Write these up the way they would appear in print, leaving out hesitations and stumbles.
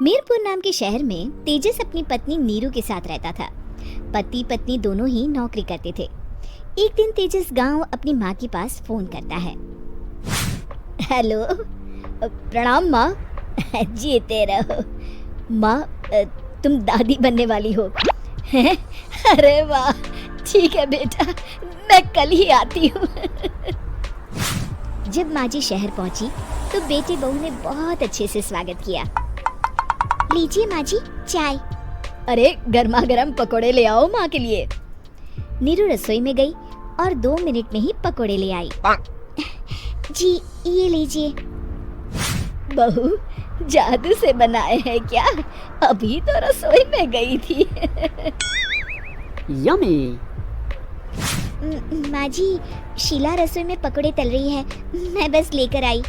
मीरपुर नाम के शहर में तेजस अपनी पत्नी नीरू के साथ रहता था। पति पत्नी दोनों ही नौकरी करते थे। एक दिन तेजस गांव अपनी माँ के पास फोन करता है। हेलो, प्रणाम माँ। जीते रहो माँ, तुम दादी बनने वाली हो। अरे वाह, ठीक है बेटा, मैं कल ही आती हूँ। जब माँ जी शहर पहुंची तो बेटे बहू ने बहुत अच्छे से स्वागत किया। लीजिए माँ जी चाय। अरे गर्मा गर्म पकोड़े ले आओ माँ के लिए। नीरू रसोई में गई और 2 मिनट में ही पकोड़े ले आई। जी ये लीजिए। बहू जादू से बनाए हैं क्या? अभी तो रसोई में गई थी। यम्मी। माँ जी, शीला रसोई में पकोड़े तल रही है, मैं बस लेकर आई।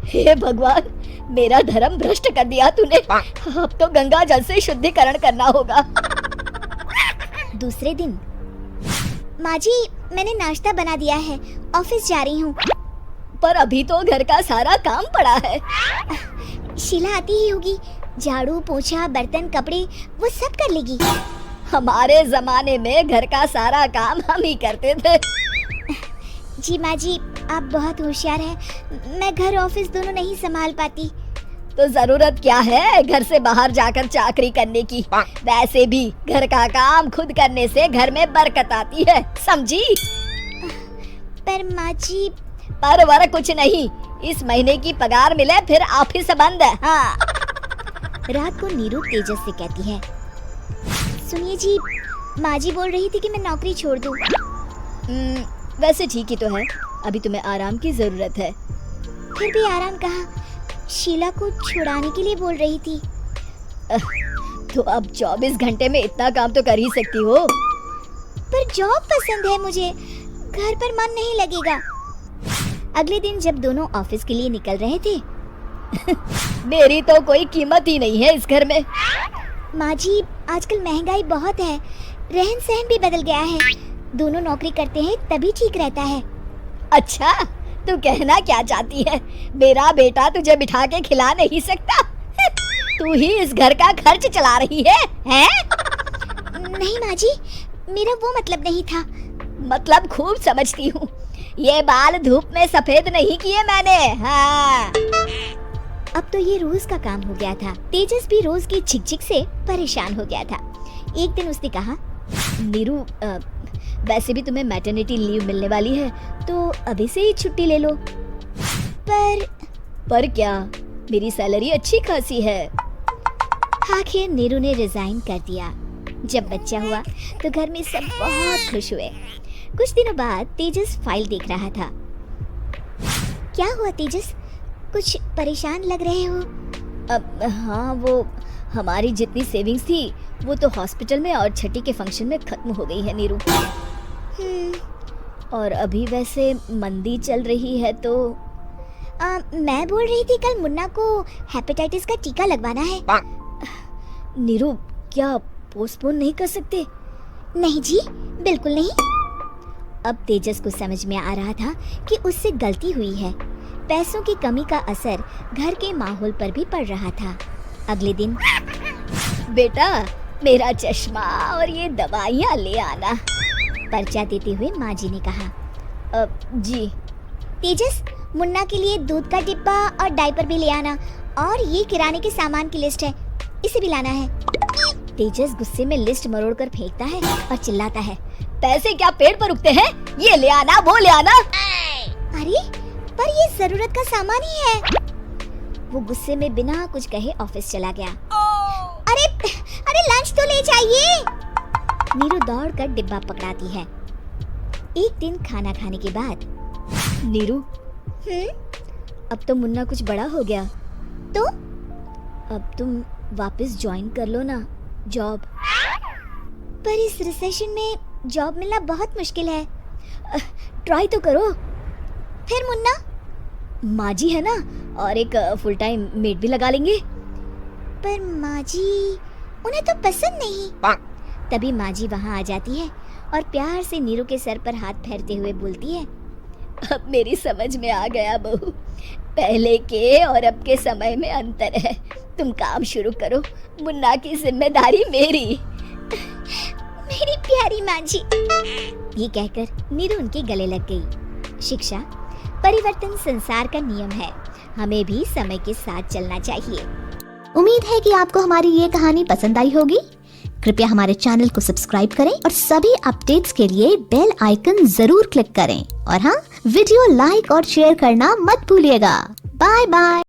हे भगवान, मेरा धर्म भ्रष्ट कर दिया तूने। अब तो गंगा जल से शुद्धिकरण करना होगा। दूसरे दिन, माँ जी मैंने नाश्ता बना दिया है, ऑफिस जा रही हूँ। पर अभी तो घर का सारा काम पड़ा है। शीला आती ही होगी, झाड़ू पोछा बर्तन कपड़े वो सब कर लेगी। हमारे जमाने में घर का सारा काम हम ही करते थे। जी माँ जी, आप बहुत होशियार हैं, मैं घर ऑफिस दोनों नहीं संभाल पाती। तो जरूरत क्या है घर से बाहर जाकर चाकरी करने की? वैसे भी घर का काम खुद करने से घर में बरकत आती है, समझी? पर माँ जी। पर वर कुछ नहीं, इस महीने की पगार मिले फिर ऑफिस बंद है। हाँ। रात को नीरू तेजस से कहती है, सुनिए जी, माँ जी बोल रही थी कि मैं नौकरी छोड़ दूं। वैसे ठीक ही तो है, अभी तुम्हें आराम की जरूरत है। फिर भी आराम कहाँ, शीला को छुड़ाने के लिए बोल रही थी। तो अब 24 घंटे में इतना काम तो कर ही सकती हो। पर जॉब पसंद है मुझे, घर पर मन नहीं लगेगा। अगले दिन जब दोनों ऑफिस के लिए निकल रहे थे, मेरी तो कोई कीमत ही नहीं है इस घर में। माँ जी, आजकल महंगाई बहुत है, रहन सहन भी बदल गया है, दोनों नौकरी करते हैं तभी ठीक रहता है। अच्छा, तू कहना क्या चाहती है? मेरा बेटा तुझे बिठा के खिला नहीं सकता? तू ही इस घर का खर्च चला रही है, हैं? नहीं माँ जी, मेरा वो मतलब नहीं था। मतलब खूब समझती हूँ, ये बाल धूप में सफेद नहीं किए मैंने। हाँ। अब तो ये रोज का काम हो गया था। तेजस भी रोज की झिकझिक से परेशान हो गया था। एक दिन उसने कहा, नीरू, वैसे भी तुम्हें मैटरनिटी लीव मिलने वाली है, तो अभी से ही छुट्टी ले लो। पर क्या, मेरी सैलरी अच्छी खासी है। आखिर नीरू ने रिजाइन कर दिया। जब बच्चा हुआ तो घर में सब बहुत खुश हुए। कुछ दिनों बाद तेजस फाइल देख रहा था। क्या हुआ तेजस, कुछ परेशान लग रहे हो? हाँ, वो हमारी जितनी सेविंग्स थी वो तो हॉस्पिटल में और छठी के फंक्शन में खत्म हो गई है नीरू। और अभी वैसे मंदी चल रही है तो मैं बोल रही थी कल मुन्ना को हेपेटाइटिस का टीका लगवाना है। नीरू, क्या पोस्टपोन नहीं कर सकते? नहीं जी, बिल्कुल नहीं। अब तेजस को समझ में आ रहा था कि उससे गलती हुई है। पैसों की कमी का असर घर के माहौल पर भी पड़ रहा था। अगले दिन, बेटा मेरा चश्मा और ये दवाइयाँ ले आना, पर्चा देते हुए माँ जी ने कहा। जी। तेजस, मुन्ना के लिए दूध का डिब्बा और डायपर भी ले आना, और ये किराने के सामान की लिस्ट है, इसे भी लाना है। तेजस गुस्से में लिस्ट मरोड़ कर फेंकता है और चिल्लाता है, पैसे क्या पेड़ पर उगते हैं? ये ले आना, वो ले आना। अरे पर ये जरूरत का सामान ही है। वो गुस्से में बिना कुछ कहे ऑफिस चला गया। अरे लंच तो ले जाइए। नीरू दौड़कर डिब्बा पकड़ाती है। एक दिन खाना खाने के बाद, नीरू, अब तो मुन्ना कुछ बड़ा हो गया, तो अब तुम वापस ज्वाइन कर लो ना जॉब। पर इस रिसेशन में जॉब मिलना बहुत मुश्किल है। ट्राई तो करो। फिर मुन्ना? माँ जी है ना, और एक फुल टाइम मेड भी लगा लेंगे। पर माँ जी, उन्हें तो पसंद नहीं। तभी माँ जी वहाँ आ जाती है और प्यार से नीरू के सर पर हाथ फेरते हुए बोलती है, अब मेरी समझ में आ गया बहू, पहले के और अब के समय में अंतर है। तुम काम शुरू करो, मुन्ना की जिम्मेदारी मेरी। मेरी प्यारी माँ जी। ये कहकर नीरू उनके गले लग गई। शिक्षा, परिवर्तन संसार का नियम है, हमें भी समय के साथ चलना चाहिए। उम्मीद है कि आपको हमारी ये कहानी पसंद आई होगी। कृपया हमारे चैनल को सब्सक्राइब करें और सभी अपडेट्स के लिए बेल आइकन जरूर क्लिक करें। और हाँ, वीडियो लाइक और शेयर करना मत भूलिएगा। Bye bye.